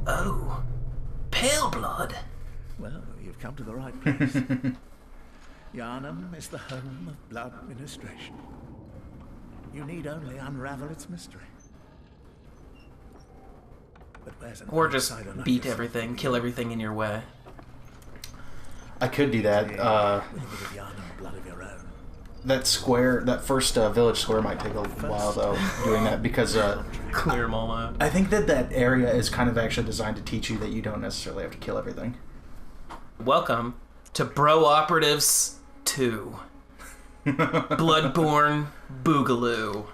Oh. Pale blood? Well, you've come to the right place. Yharnam is the home of blood administration. You need only unravel its mystery. But where's an Or just outsider like beat yourself? everything, kill everything in your way. I could do that. With a bit of Yharnam blood of your own. That square, that first village square might take a while, though, doing that, because Clear them all out. I think that area is kind of actually designed to teach you that you don't necessarily have to kill everything. Welcome to Bro-Operatives 2. Bloodborne Boogaloo.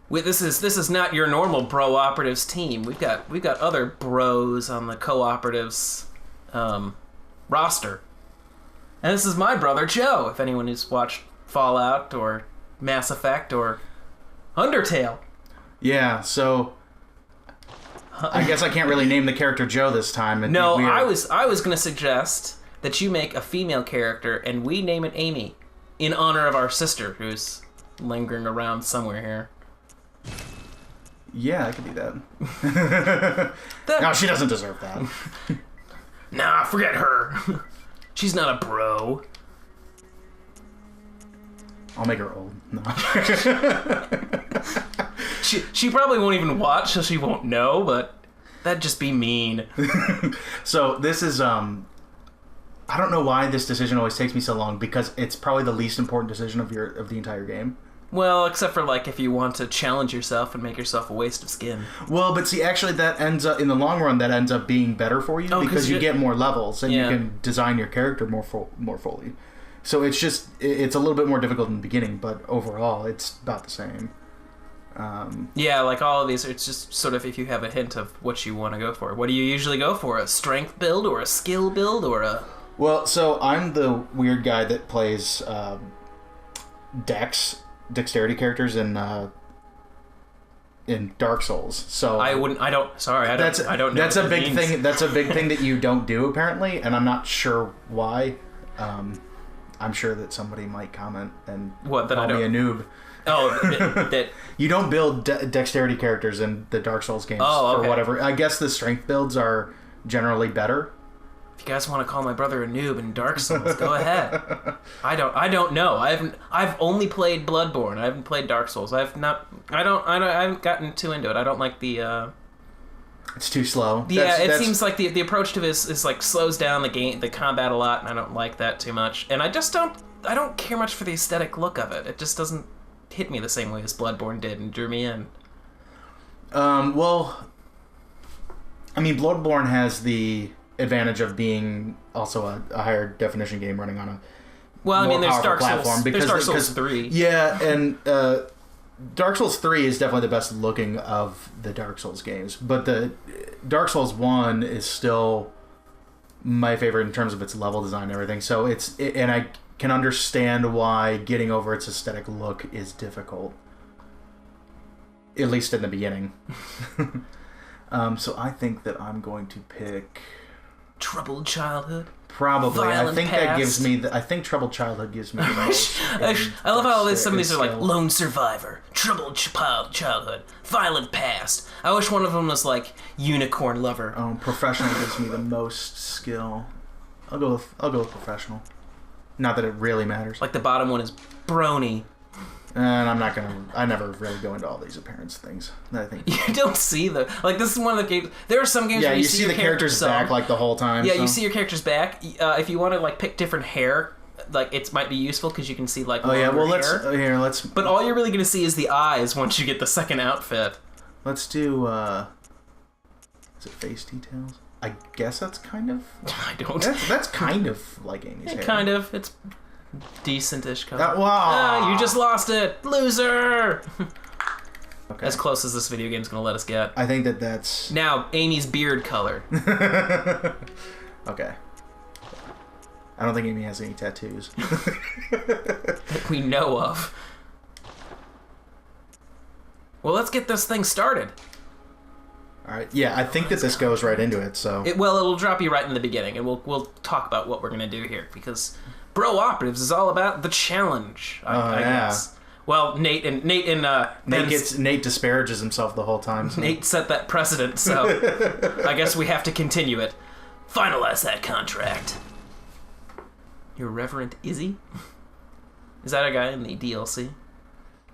This is not your normal Bro-Operatives team. We've got other bros on the Co-Operatives roster. And this is my brother Joe, if anyone who's watched Fallout or Mass Effect or Undertale. Yeah, so I guess I can't really name the character Joe this time. It'd No, be weird. I was gonna suggest that you make a female character and we name it Amy in honor of our sister who's lingering around somewhere here. Yeah, I could do that. No, she doesn't deserve that. Nah, forget her. She's not a bro. I'll make her old. No. She probably won't even watch, so she won't know, but that'd just be mean. So this is I don't know why this decision always takes me so long, because it's probably the least important decision of the entire game. Well, except for like if you want to challenge yourself and make yourself a waste of skin. Well, but see, actually, that ends up in the long run. That ends up being better for you because you get more levels and you can design your character more fully. So it's just it's a little bit more difficult in the beginning, but overall, it's about the same. Yeah, like all of these, it's just sort of if you have a hint of what you want to go for. What do you usually go for? A strength build or a skill build or a? Well, so I'm the weird guy that plays dexterity characters in Dark Souls. So I don't know. That's a big thing. That's a big thing that you don't do apparently, and I'm not sure why. I'm sure that somebody might comment and call me a noob. Oh, that you don't build dexterity characters in the Dark Souls games for whatever. I guess the strength builds are generally better. If you guys want to call my brother a noob in Dark Souls, go ahead. I don't know. I've only played Bloodborne. I haven't played Dark Souls. I haven't gotten too into it. I don't like the It's too slow. Yeah, it seems like the approach to this is like slows down the combat a lot, and I don't like that too much. And I don't care much for the aesthetic look of it. It just doesn't hit me the same way as Bloodborne did and drew me in. Well, I mean, Bloodborne has the advantage of being also a higher definition game running on a there's Dark platform. Souls. There's Dark Souls 3. Yeah, and Dark Souls 3 is definitely the best looking of the Dark Souls games, but the Dark Souls 1 is still my favorite in terms of its level design and everything. So and I can understand why getting over its aesthetic look is difficult, at least in the beginning. So I think that I'm going to pick Troubled Childhood. Probably. Violent I think past. that gives me. I think Troubled Childhood gives me the most. I love how some of these are like Lone Survivor, Troubled Childhood, Violent Past. I wish one of them was like Unicorn Lover. Oh, Professional gives me the most skill. I'll go with Professional. Not that it really matters. Like the bottom one is Brony. And I'm not gonna. I never really go into all these appearance things. I think you don't see the this is one of the games. There are some games where you see the character's back like the whole time. Yeah, so. you see your character's back. If you want to like pick different hair, like it might be useful because you can see like. Oh yeah, well hair. let's. But all you're really gonna see is the eyes once you get the second outfit. Let's do. Is it face details? I guess that's kind of. I don't. That's kind of like Amy's hair. Kind of. It's decent-ish color. Wow! You just lost it, loser. Okay. As close as this video game's gonna let us get. I think that's now Amy's beard color. Okay. I don't think Amy has any tattoos that we know of. Well, let's get this thing started. All right. Yeah, I think that this goes right into it. So it'll drop you right in the beginning, and we'll talk about what we're gonna do here because Bro-Operatives is all about the challenge. I guess. Well, Nate Nate disparages himself the whole time. So. Nate set that precedent, so I guess we have to continue it. Finalize that contract. Your Reverend Izzy? Is that a guy in the DLC?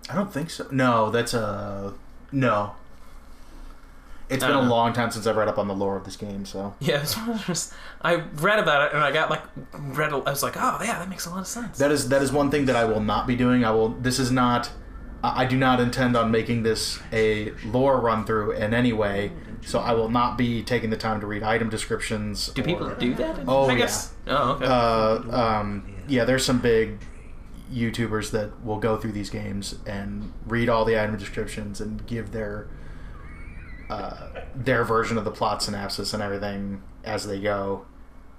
I don't think so. No, that's no. It's been a long time since I've read up on the lore of this game, so... Yeah, I read about it, and I got, I was like, oh, yeah, that makes a lot of sense. That is one thing that I will not be doing. I do not intend on making this a lore run-through in any way, so I will not be taking the time to read item descriptions. Do people do that? Oh, I guess. Oh, okay. Yeah, there's some big YouTubers that will go through these games and read all the item descriptions and give their version of the plot synopsis and everything as they go.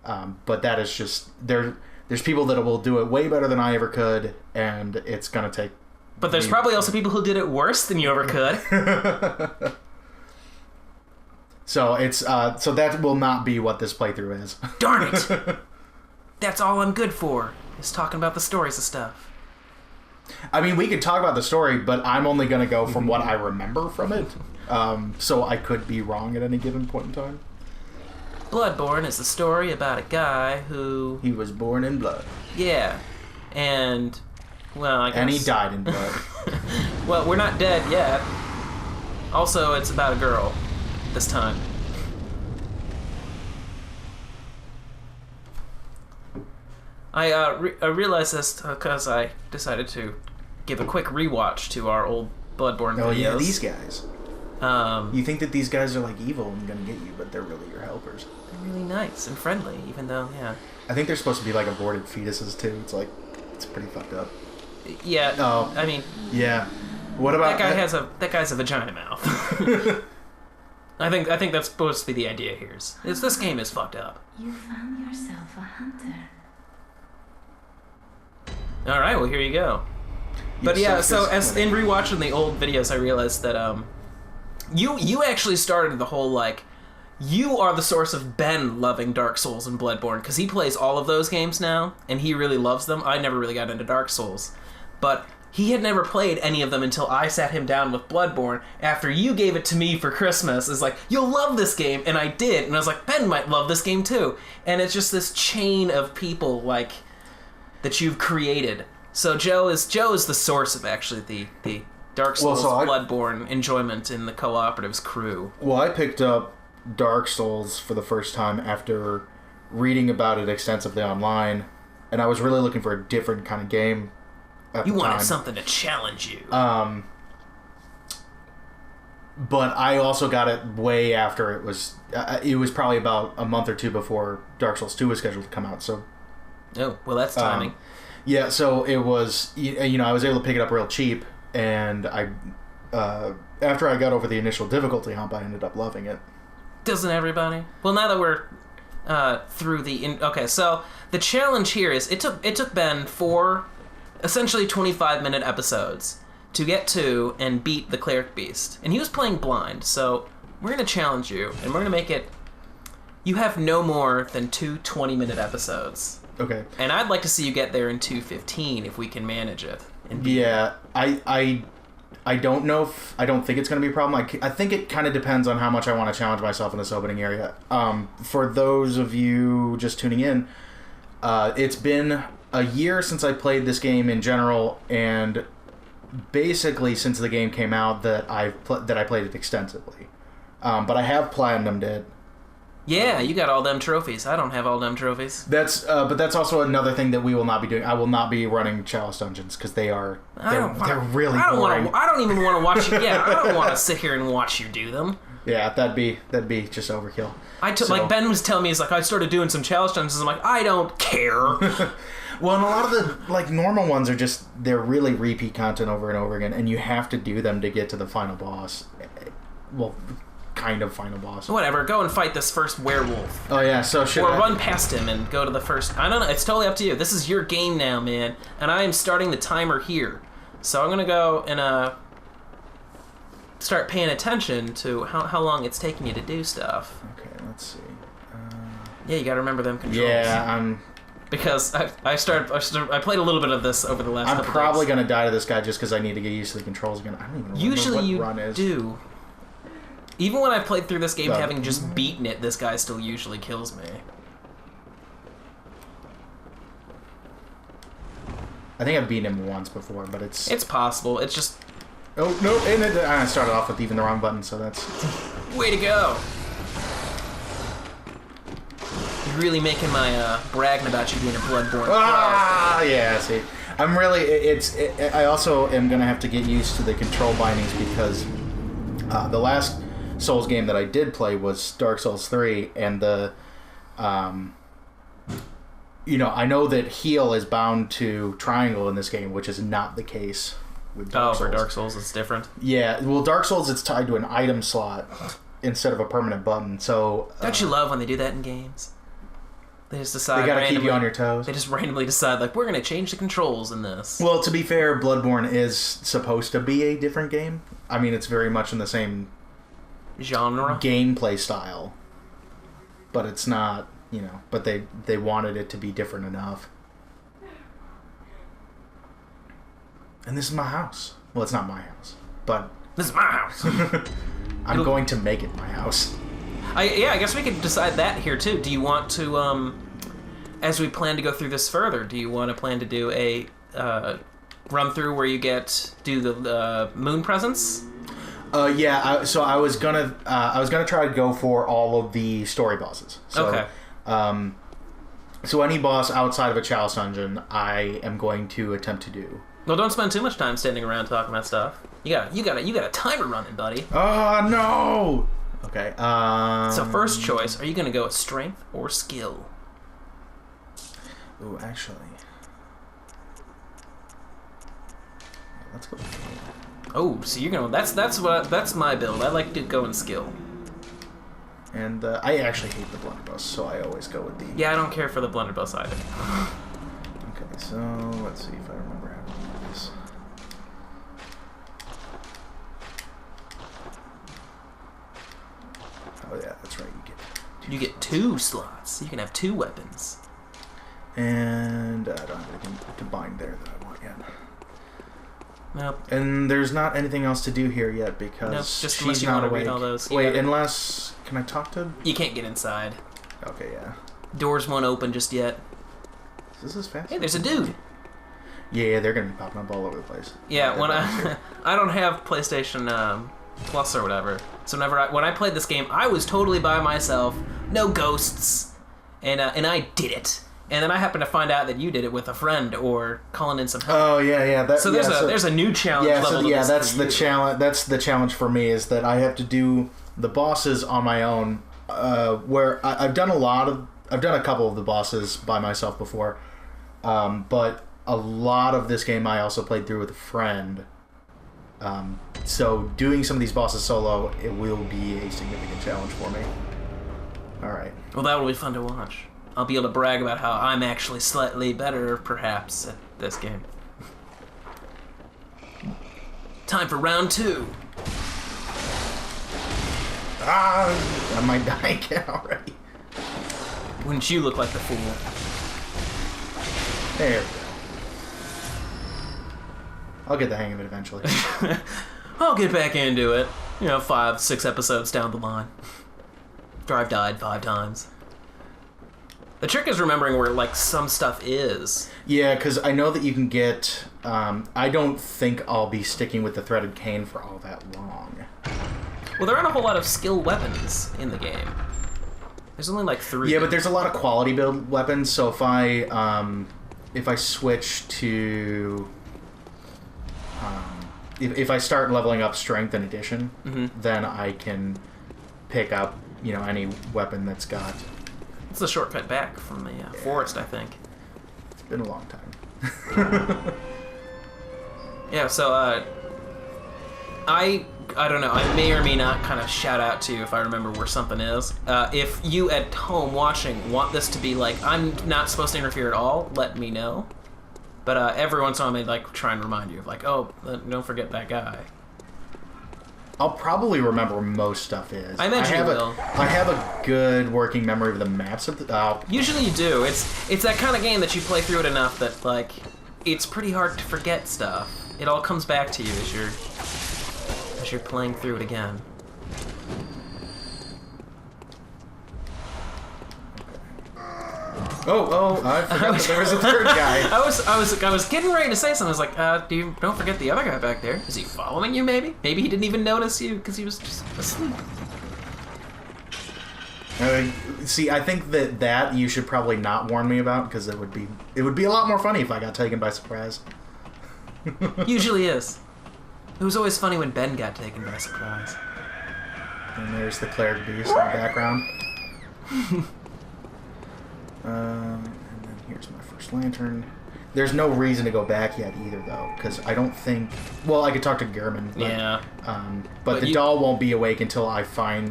But that is just there's people that will do it way better than I ever could, and it's gonna take. But there's probably also people who did it worse than you ever could. So it's so that will not be what this playthrough is. Darn it! That's all I'm good for, is talking about the stories of stuff. I mean, we could talk about the story, but I'm only going to go from what I remember from it. So I could be wrong at any given point in time. Bloodborne is the story about a guy who... He was born in blood. Yeah. And, well, I guess... And he died in blood. Well, we're not dead yet. Also, it's about a girl this time. I realized this because I decided to give a quick rewatch to our old Bloodborne videos. Oh yeah, these guys. You think that these guys are like evil and gonna get you, but they're really your helpers. They're really nice and friendly, even though, yeah. I think they're supposed to be like aborted fetuses too. It's pretty fucked up. Yeah. Oh. I mean. Yeah. What about that guy's a vagina mouth. I think that's supposed to be the idea here. This game is fucked up. You found yourself a hunter. All right, well here you go. But yeah, so as in rewatching the old videos, I realized that you actually started the whole you are the source of Ben loving Dark Souls and Bloodborne, because he plays all of those games now and he really loves them. I never really got into Dark Souls, but he had never played any of them until I sat him down with Bloodborne after you gave it to me for Christmas. It's like, you'll love this game, and I did, and I was like, Ben might love this game too. And it's just this chain of people that you've created. So Joe is the source of actually the Dark Souls Bloodborne enjoyment in the Co-Operatives crew. Well, I picked up Dark Souls for the first time after reading about it extensively online, and I was really looking for a different kind of game. You wanted something to challenge you. But I also got it way after it was probably about a month or two before Dark Souls 2 was scheduled to come out. So, oh, well, that's timing. Yeah, so it was, I was able to pick it up real cheap, and after I got over the initial difficulty hump, I ended up loving it. Doesn't everybody? Well, now that we're through okay, so the challenge here is it took Ben 4 essentially 25-minute episodes to get to and beat the Cleric Beast, and he was playing blind. So we're gonna challenge you, and we're gonna make it. You have no more than 2 20-minute episodes. Okay. And I'd like to see you get there in 2:15 if we can manage it. Yeah, I don't know if I don't think it's going to be a problem. I think it kind of depends on how much I want to challenge myself in this opening area. For those of you just tuning in, it's been a year since I played this game in general, and basically since the game came out that I played it extensively. But I have platinumed it. Yeah, you got all them trophies. I don't have all them trophies. But that's also another thing that we will not be doing. I will not be running Chalice Dungeons because they're really boring. I don't even want to watch you. Yeah, I don't want to sit here and watch you do them. Yeah, that'd be just overkill. Like Ben was telling me, he's like, I started doing some Chalice Dungeons. I'm like, I don't care. Well, and a lot of the normal ones are they're really repeat content over and over again, and you have to do them to get to the final boss. Well, kind of final boss. Whatever, go and fight this first werewolf. Oh yeah, so run past him and go to the first. I don't know. It's totally up to you. This is your game now, man, and I am starting the timer here. So I'm gonna go and start paying attention to how long it's taking you to do stuff. Okay, let's see. Yeah, you gotta remember them controls. Yeah, because I played a little bit of this over the last. I'm probably gonna die to this guy just because I need to get used to the controls again. I don't even remember Usually what run is. do. Even when I've played through this game having just beaten it, this guy still usually kills me. I think I've beaten him once before, but it's possible. It's just... Oh, no, and I started off with even the wrong button, so that's... Way to go! You're really making my, bragging about you being a Bloodborne pro. Yeah, see. I'm really... I also am going to have to get used to the control bindings because the last Souls game that I did play was Dark Souls 3, and the... you know, I know that heal is bound to triangle in this game, which is not the case with Dark Souls. For Dark Souls it's different? Yeah, well, Dark Souls, it's tied to an item slot instead of a permanent button, so... Don't you love when they do that in games? They just decide They gotta keep you on your toes. They just randomly decide, like, we're gonna change the controls in this. Well, to be fair, Bloodborne is supposed to be a different game. I mean, it's very much in the same... genre? Gameplay style. But it's not... You know, but they wanted it to be different enough. And this is my house. Well, it's not my house, but... This is my house! I'm going to make it my house. I guess we could decide that here, too. Do you want to, as we plan to go through this further, do you want to plan to do a run-through where you do the moon presents? Yeah, so I was gonna try to go for all of the story bosses. So, okay. So any boss outside of a chalice dungeon, I am going to attempt to do. Well, don't spend too much time standing around talking about stuff. You got a timer running, buddy. Oh no! Okay. So first choice, are you gonna go with strength or skill? Ooh, actually, let's go. Oh, so you're gonna. That's my build. I like to go in skill. And I actually hate the Blunderbuss, so I always go with the... Yeah, I don't care for the Blunderbuss either. Okay, so let's see if I remember how to do this. Oh yeah, that's right, you get two slots. You can have two weapons. And I don't have anything to bind there that I want yet. Nope. And there's not anything else to do here yet because just she's not awake. Read all those. Wait, unless... Can I talk to... You can't get inside. Okay, yeah. Doors won't open just yet. This is fast. Hey, there's a dude. Yeah, they're gonna be popping up all over the place. Yeah, when I don't have PlayStation Plus or whatever, so when I played this game, I was totally by myself, no ghosts, and I did it. And then I happened to find out that you did it with a friend or calling in some help. Oh yeah. So there's a new challenge. Yeah, level that's the challenge. That's the challenge for me is that I have to do the bosses on my own. Where I've done a couple of the bosses by myself before, but a lot of this game I also played through with a friend. So doing some of these bosses solo, it will be a significant challenge for me. All right. Well, that will be fun to watch. I'll be able to brag about how I'm actually slightly better, perhaps, at this game. Time for round 2. I might die again already. Wouldn't you look like the fool? There we go. I'll get the hang of it eventually. I'll get back into it. 5, 6 episodes down the line. After I've died 5 times. The trick is remembering where, like, some stuff is. Yeah, because I know that you can get... I don't think I'll be sticking with the threaded cane for all that long. Well, there aren't a whole lot of skill weapons in the game. There's only, like, 3. Yeah, but there's a lot of quality build weapons, so if I switch to... if I start leveling up strength in addition, then I can pick up, any weapon that's got... It's the shortcut back from the forest, I think. It's been a long time. Yeah, so, I don't know, I may or may not kind of shout out to you if I remember where something is. If you at home watching want this to be like, I'm not supposed to interfere at all, let me know. But every once in a while I may, like, try and remind you of, like, oh, don't forget that guy. I'll probably remember where most stuff is. I imagine you will. I have a good working memory of the maps of the. Usually you do. It's that kind of game that you play through it enough that like it's pretty hard to forget stuff. It all comes back to you as you're playing through it again. I forgot that there was a third guy. I was getting ready to say something. I was like, don't forget the other guy back there. Is he following you? Maybe he didn't even notice you because he was just asleep. See, I think that you should probably not warn me about because it would be a lot more funny if I got taken by surprise. Usually is. It was always funny when Ben got taken by surprise. And there's the cleric beast in the background. And then here's my first lantern. There's no reason to go back yet either, though, because I don't think... Well, I could talk to Gehrman, but, yeah. But the doll won't be awake until I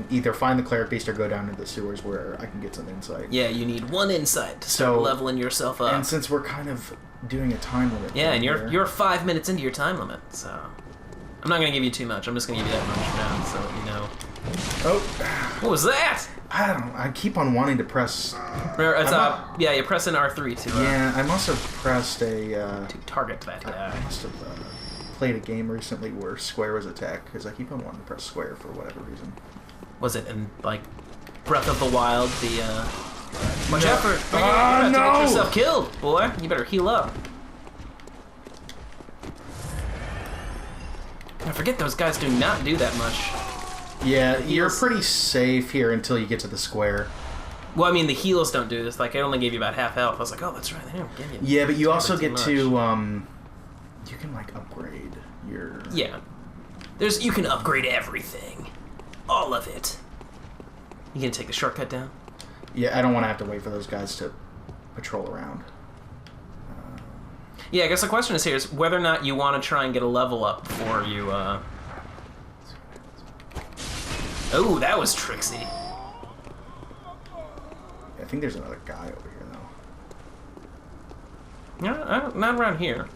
either find the cleric beast or go down to the sewers where I can get some insight. Yeah, you need one insight to start leveling yourself up. And since we're kind of doing a time limit... Yeah, and you're 5 minutes into your time limit, so... I'm not going to give you too much. I'm just going to give you that much now, so you know. Oh. What was that? I keep on wanting to press... Yeah, you press an R3 to... Yeah, I must have pressed a... to target that guy. I must have played a game recently where square was attacked, because I keep on wanting to press square for whatever reason. Was it in, like, Breath of the Wild, the, Watch out for... You're about to get yourself killed, boy. You better heal up. I forget those guys do not do that much. Yeah, you're pretty safe here until you get to the square. Well, I mean, the heals don't do this. Like, I only gave you about half health. I was like, oh, that's right. They don't give you. Yeah, but you also get to, you can, like, upgrade your... Yeah. You can upgrade everything. All of it. You gonna take the shortcut down? Yeah, I don't want to have to wait for those guys to patrol around. Yeah, I guess the question is whether or not you want to try and get a level up before you, Oh, that was tricksy. I think there's another guy over here, though. No, not around here.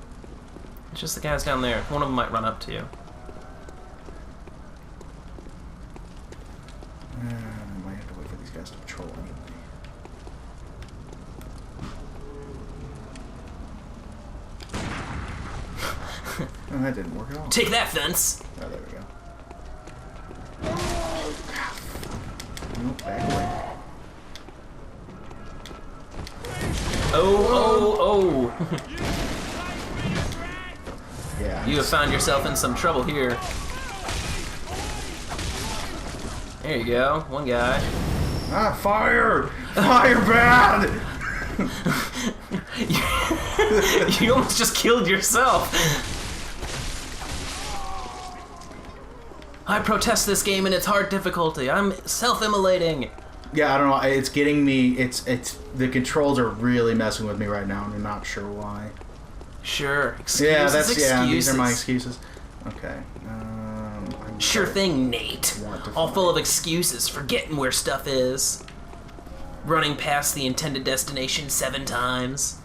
It's just the guys down there. One of them might run up to you. I might have to wait for these guys to patrol anyway. Oh, that didn't work at all. Take that, fence! Oh, there we go. Nope, back away. Oh. Yeah. You have found yourself in some trouble here. There you go. One guy. Ah, fire! Fire bad! You almost just killed yourself. I protest this game in its hard difficulty. I'm self-immolating. Yeah, I don't know. It's getting me. It's the controls are really messing with me right now, and I'm not sure why. Sure. Excuses. These are my excuses. Okay. Sure thing, Nate. All full of excuses, forgetting where stuff is. Running past the intended destination 7 times.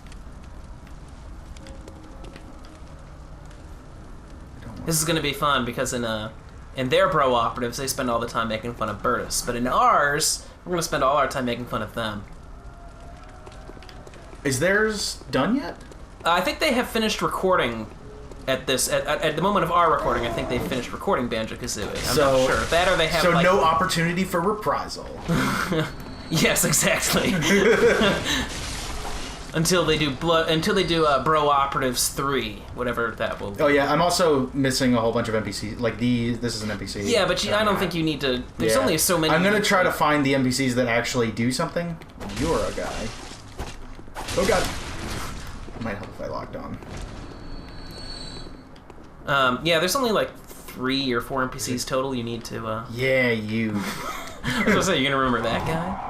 This is gonna be fun because in their Bro-Operatives, they spend all the time making fun of Bertus. But in ours, we're gonna spend all our time making fun of them. Is theirs done yet? I think they have finished recording at the moment of our recording. I think they've finished recording Banjo-Kazooie. I'm not sure. That or they have so no opportunity for reprisal. Yes, exactly. Until they do Bro-Operatives 3, whatever that will be. Oh yeah, I'm also missing a whole bunch of NPCs. Like this is an NPC. Yeah, but I don't think you need to. There's only so many. I'm gonna try to find the NPCs that actually do something. You're a guy. Oh god. It might help if I locked on. Yeah, there's only like 3 or 4 NPCs total you need to. Yeah, you. I was gonna say, you're gonna remember that guy?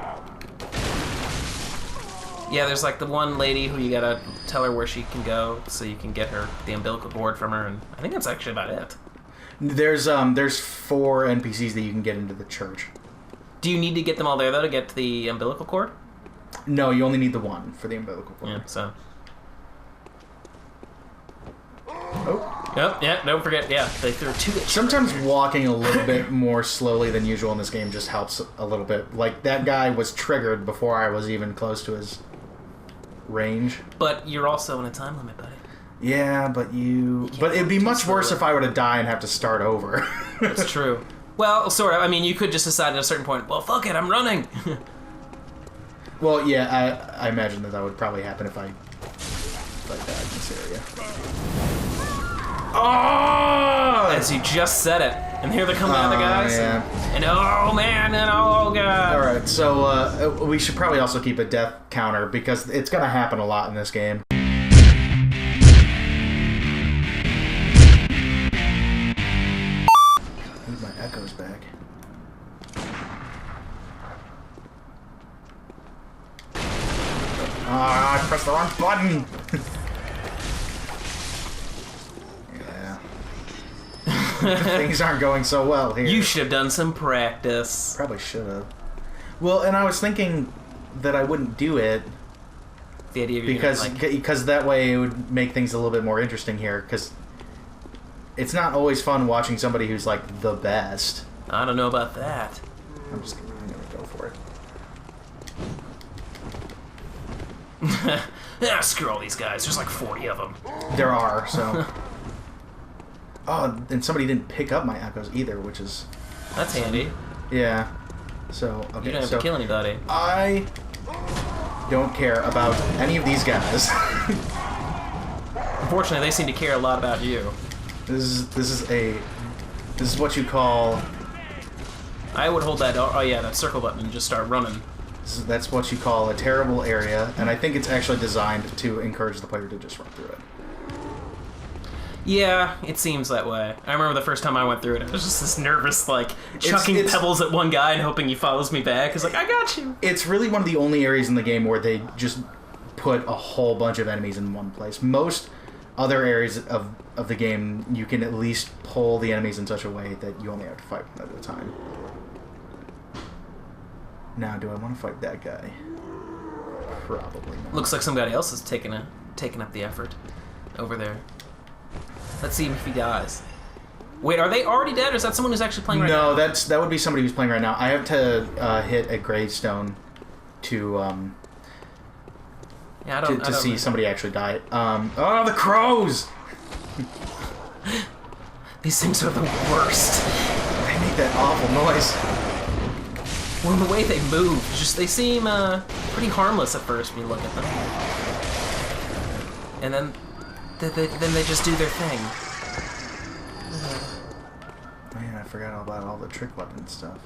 Yeah, there's like the one lady who you gotta tell her where she can go so you can get her the umbilical cord from her, and I think that's actually about it. There's 4 NPCs that you can get into the church. Do you need to get them all there though to get to the umbilical cord? No, you only need the one for the umbilical cord. Yeah, so. Oh. Yep, yeah, don't forget, yeah, they threw 2 at Sometimes walking a little bit more slowly than usual in this game just helps a little bit. Like, that guy was triggered before I was even close to his range. But you're also in a time limit, buddy. Yeah, but But it'd be much worse if I were to die and have to start over. That's true. Well, sort of. I mean, you could just decide at a certain point, well, fuck it, I'm running. Well, yeah, I imagine that would probably happen if I died in this area. Oh! As you just said it. And here they come down the guys. Yeah. And oh, man, and oh, God. Alright, so we should probably also keep a death counter because it's going to happen a lot in this game. I need my echoes back. Ah, I pressed the wrong button! Things aren't going so well here. You should have done some practice. Probably should have. Well, and I was thinking that I wouldn't do it the idea of because that way it would make things a little bit more interesting here. Because it's not always fun watching somebody who's like the best. I don't know about that. I'm gonna go for it. Yeah, screw all these guys. There's like 40 of them. There are, so. Oh, and somebody didn't pick up my echoes either, which is... That's handy. Yeah. So, okay, you don't have to kill anybody. I don't care about any of these guys. Unfortunately, they seem to care a lot about you. This is what you call... I would hold that, oh yeah, that circle button and just start running. That's what you call a terrible area, and I think it's actually designed to encourage the player to just run through it. Yeah, it seems that way. I remember the first time I went through it, I was just this nervous, like, chucking pebbles at one guy and hoping he follows me back. It's like, I got you! It's really one of the only areas in the game where they just put a whole bunch of enemies in one place. Most other areas of the game, you can at least pull the enemies in such a way that you only have to fight one at a time. Now, do I want to fight that guy? Probably not. Looks like somebody else is taking up the effort over there. Let's see if he dies. Wait, are they already dead, or is that someone who's actually playing right now? No, that would be somebody who's playing right now. I have to hit a gravestone to to see somebody actually die. Oh, the crows! These things are the worst. They make that awful noise. Well, the way they move, they seem pretty harmless at first when you look at them, and then they just do their thing. Man, I forgot all about all the trick weapon stuff.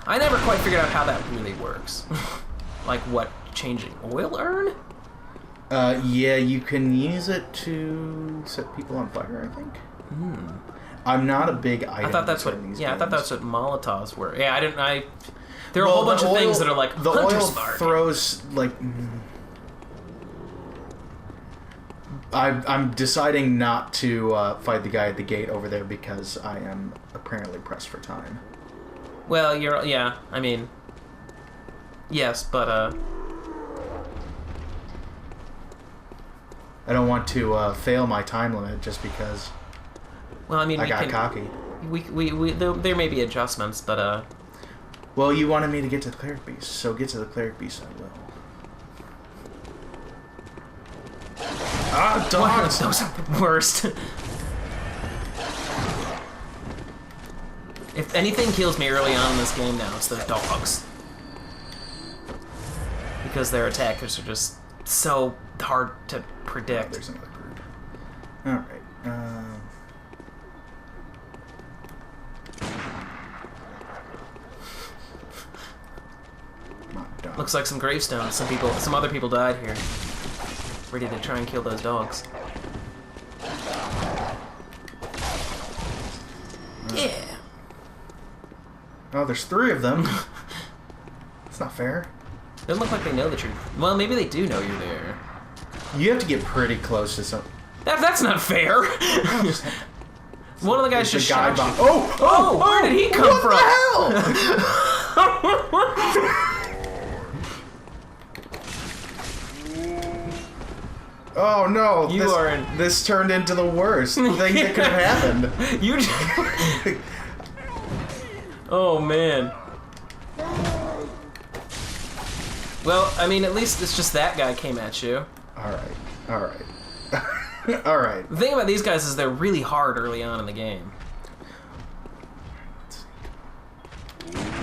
I never quite figured out how that really works. Like what, changing oil urn? Yeah, you can use it to set people on fire, I think. I'm not a big item. I thought that's what. Yeah, I thought that's what Molotovs were. Yeah, I didn't. There are a whole bunch of things that are like the Hunter's oil Mark. throws like. I'm deciding not to fight the guy at the gate over there because I am apparently pressed for time. Well, yeah. I mean, yes, but I don't want to fail my time limit just because. Well, I mean, I got cocky. There may be adjustments, but Well, you wanted me to get to the cleric beast, so get to the cleric beast. I will. Ah, dogs! Those are the worst. If anything kills me early on in this game now, it's those dogs. Because their attackers are just so hard to predict. Oh, there's another group. Alright. Looks like some gravestones. Some other people died here. Ready to try and kill those dogs. Yeah. Oh, there's 3 of them. It's not fair. Doesn't look like they know that you're... Well, maybe they do know you're there. You have to get pretty close to some... That's not fair! One of the guys just shot you. Oh! Where did he come from? What the hell? Oh no! You this, are in... This turned into the worst thing that could have happened. You... Oh, man. Well, I mean, at least it's just that guy came at you. Alright. Alright. The thing about these guys is they're really hard early on in the game.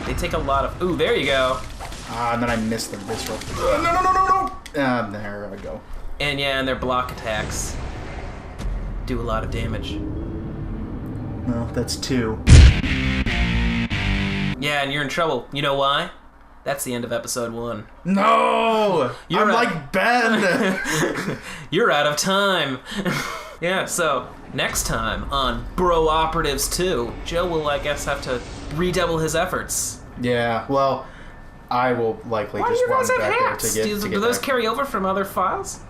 They take a lot of... Ooh, there you go. And then I missed the visceral. No! There I go. And yeah, and their block attacks do a lot of damage. Well, that's 2. Yeah, and you're in trouble. You know why? That's the end of episode 1. No! I'm like Ben! You're out of time. Yeah, so next time on Bro-Operatives 2, Joe will, I guess, have to redouble his efforts. Yeah, well, I will likely Why do just you run guys have back hats? there to get Do those back. carry over from other files?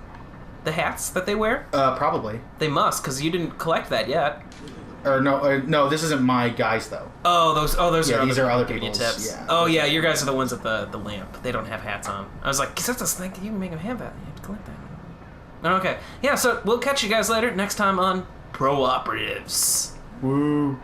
The hats that they wear? Probably. They must, because you didn't collect that yet. Or no, this isn't my guys though. Oh, those Yeah, are these are other giving you people's, tips. yeah. Oh yeah, your guys are the ones at the lamp. They don't have hats on. I was like, because that's a thing. You can make them have that. You have to collect that. Okay, yeah. So we'll catch you guys later next time on Pro Operatives. Woo.